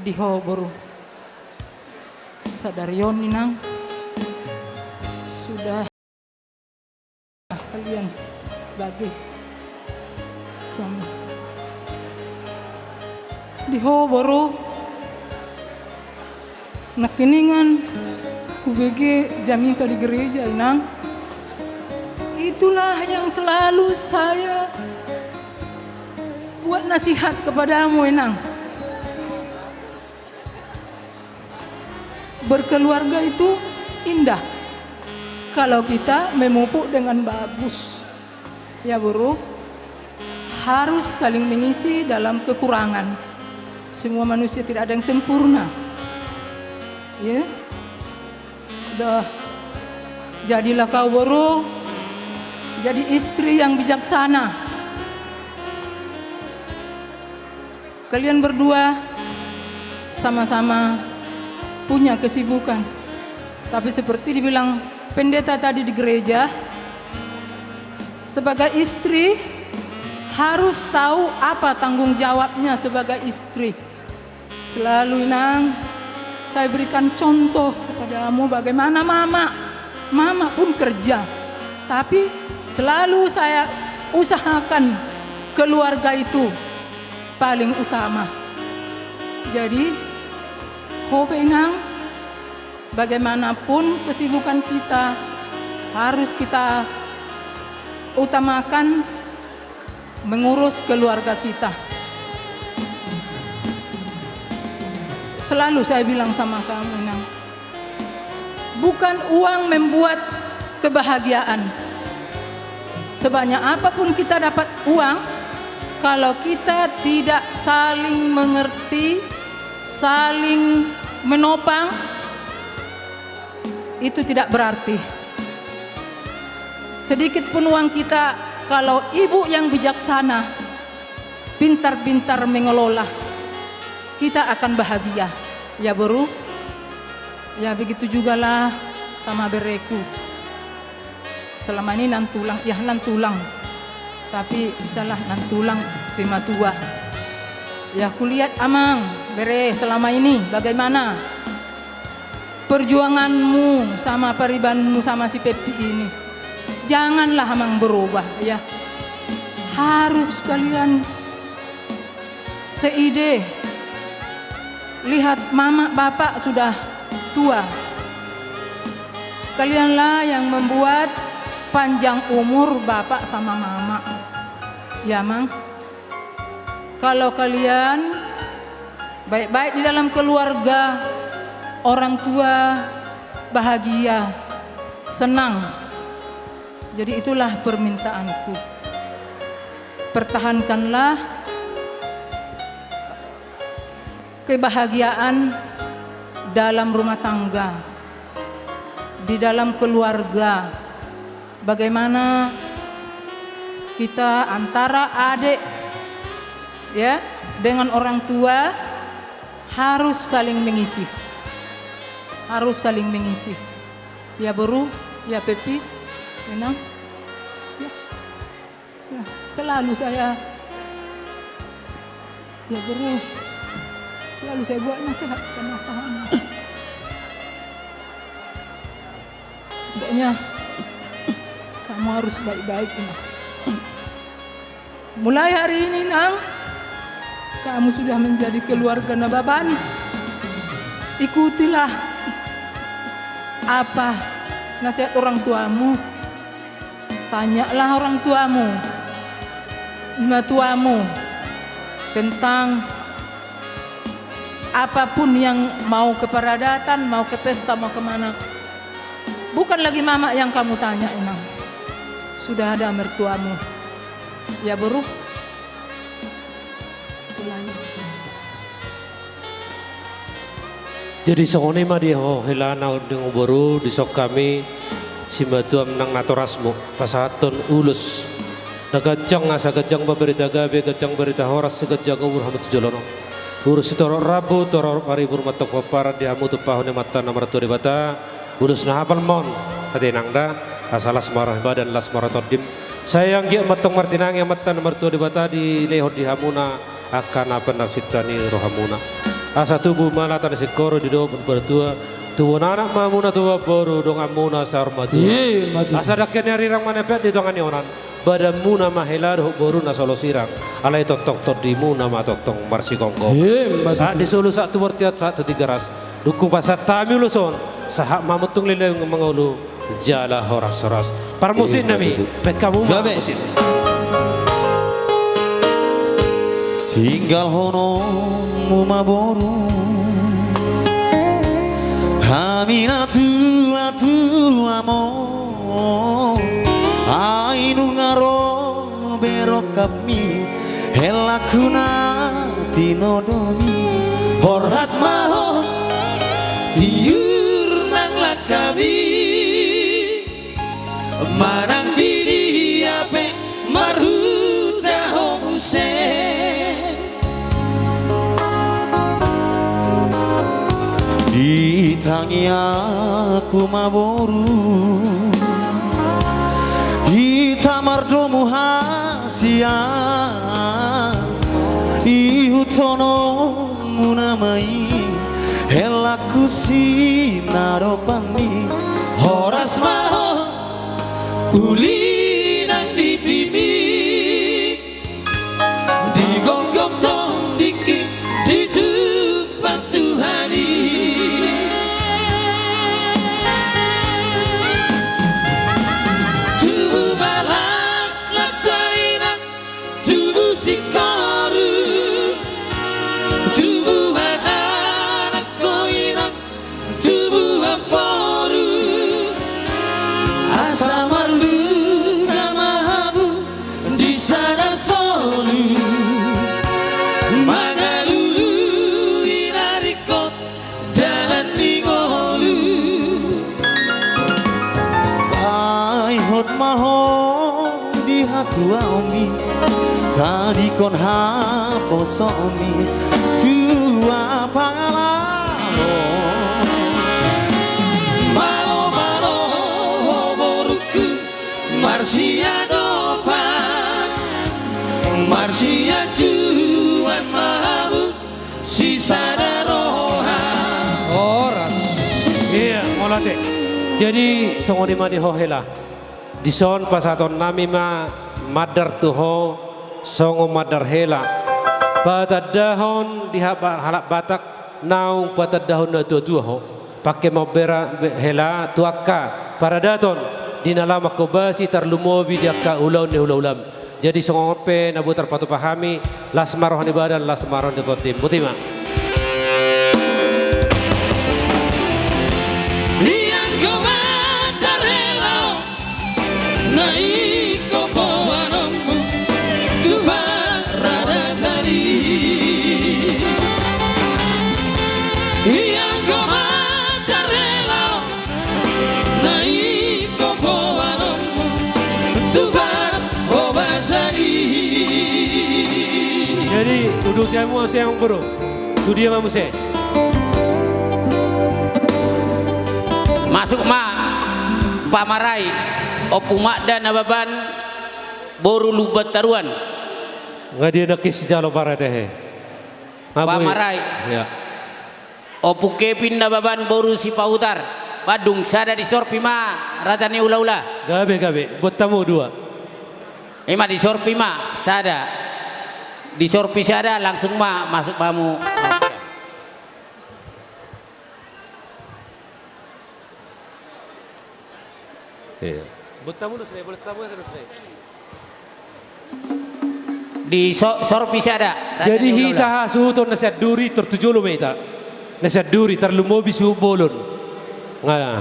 Dihoboro sadarion inang sudah kalian sebagai suami istri. Dihoboro nakiningan UBG Jamita di gereja inang. Itulah yang selalu saya buat nasihat kepadamu inang. Berkeluarga itu indah kalau kita memupuk dengan bagus. Ya bro, harus saling mengisi dalam kekurangan. Semua manusia tidak ada yang sempurna. Ya, udah jadilah kau bro, jadi istri yang bijaksana. Kalian berdua sama-sama punya kesibukan, tapi seperti dibilang pendeta tadi di gereja, sebagai istri harus tahu apa tanggung jawabnya sebagai istri. Selalu inang, saya berikan contoh kepadamu bagaimana mama pun kerja, tapi selalu saya usahakan keluarga itu paling utama. Jadi hobi inang, bagaimanapun kesibukan kita harus kita utamakan mengurus keluarga kita. Selalu saya bilang sama kamu inang, bukan uang membuat kebahagiaan. Sebanyak apapun kita dapat uang, kalau kita tidak saling mengerti, saling menopang, itu tidak berarti. Sedikit pun uang kita, kalau ibu yang bijaksana, pintar-pintar mengelola, kita akan bahagia. Ya bro, ya begitu jugalah sama bereku. Selama ini nantulang, ya nantulang, tapi misalnya nantulang sema tua. Ya kulihat amang bere selama ini bagaimana perjuanganmu sama paribanmu sama si Pepi ini. Janganlah amang berubah ya. Harus kalian seide. Lihat mama bapak sudah tua. Kalianlah yang membuat panjang umur bapak sama mama. Ya mang. Kalau kalian baik-baik di dalam keluarga, orang tua bahagia, senang. Jadi itulah permintaanku. Pertahankanlah kebahagiaan dalam rumah tangga, di dalam keluarga. Bagaimana kita antara adik ya dengan orang tua harus saling mengisi, harus saling mengisi. Ya bro, ya Pepi, enang, ya, selalu saya, ya bro, selalu saya buat nasihat karena paham. Pokoknya kamu harus baik-baik ini. Mulai hari ini nang, kamu sudah menjadi keluarga Nababan. Ikutilah apa nasihat orang tuamu. Tanyalah orang tuamu, ima tuamu tentang apapun yang mau ke peradatan, mau ke pesta, mau kemana. Bukan lagi mama yang kamu tanya enang. Sudah ada mertuamu. Ya bro. Jadi songone mah dia hilana dengan baru di sok kami si batuam nang natorasmo pasaton ulus nagajang asa gajang berita gabe gajang berita horas segajang umur hamut jolono urus toro rabu toro paribur matok papara di hamu tupahune mata nomor tu dibata ulus na hafal mon hati nangda asalas marah badan las maratodim sayang dia matong martinang yang mata nomor tu dibata di lehor di hamuna akan apa nasitani rohamuna. asa tubuh malatan sekoro di doa berdua tuan anak mamuna tua boru dong amuna sarmatu asa daknya nyari rang manepet di tongan yonan badan muna mahela doh boru na solo sirang alai tok di muna ma tok marsi kongko saat disulu satu bertiat satu tiga ras dukung pasar tami luson sahak mamutung lele mengulu jala horas parmusin nami pekamu musin tinggal hono mumaboru hamina tua mo ainu ngaro berok kami helakuna tinodoni horas maho diur nang lakabi marang diri ape marhuta homuse ditangi aku maboru di tamardomu hasia ihutono munamai helaku sinaropani horas maho uli nang dipimik digonggong tong dikit ditupat Tuhani tubuh balak lakainak tubuh sikoru tubuh anak koinak tubuh aporu asa malu kamahabu di sana solu magalulu inarikot jalan ningolu saihot maho di hatua omi tadi kon haposo omi tua pangalalo malo hoboruku marsia dopan marsia juan mahabut sisa daroha horas iya molate jadi songoni mani hohela dison pasaton nami ma madar tuho songo madar hela patad dahon di halak batak naung patad dahon na tua ho pakai mau bera hela tuaka para daton dinalama kobasi tarlumovi diaka ulau ne ulam jadi songo pe nabu terpatu pahami lasmaroh ni badan lasmaroh di totim butima Liang komadar hela naik kopoanomu tuhan rada tadi Liang komadar hela naik kopoanomu tuhan obasari jadi duduk jamu yang buru tu dia mamuse masuk ma pamarai opumak dan ababan boru lubat taruan nggak dia nakis jalo para teh pamarai ya opu kepin ababan boru si pautar padung sada di sorpi ma rajane ula-ula gabe buat tamu dua ima di sorpi ma sada di sorpi sada langsung ma masuk mamu iya buat tamu terus boleh tamu terus di sorpi sada jadi hita suhuton nasihat duri tertujuh lo meta nasihat duri terlalu mau bisu bolon ngala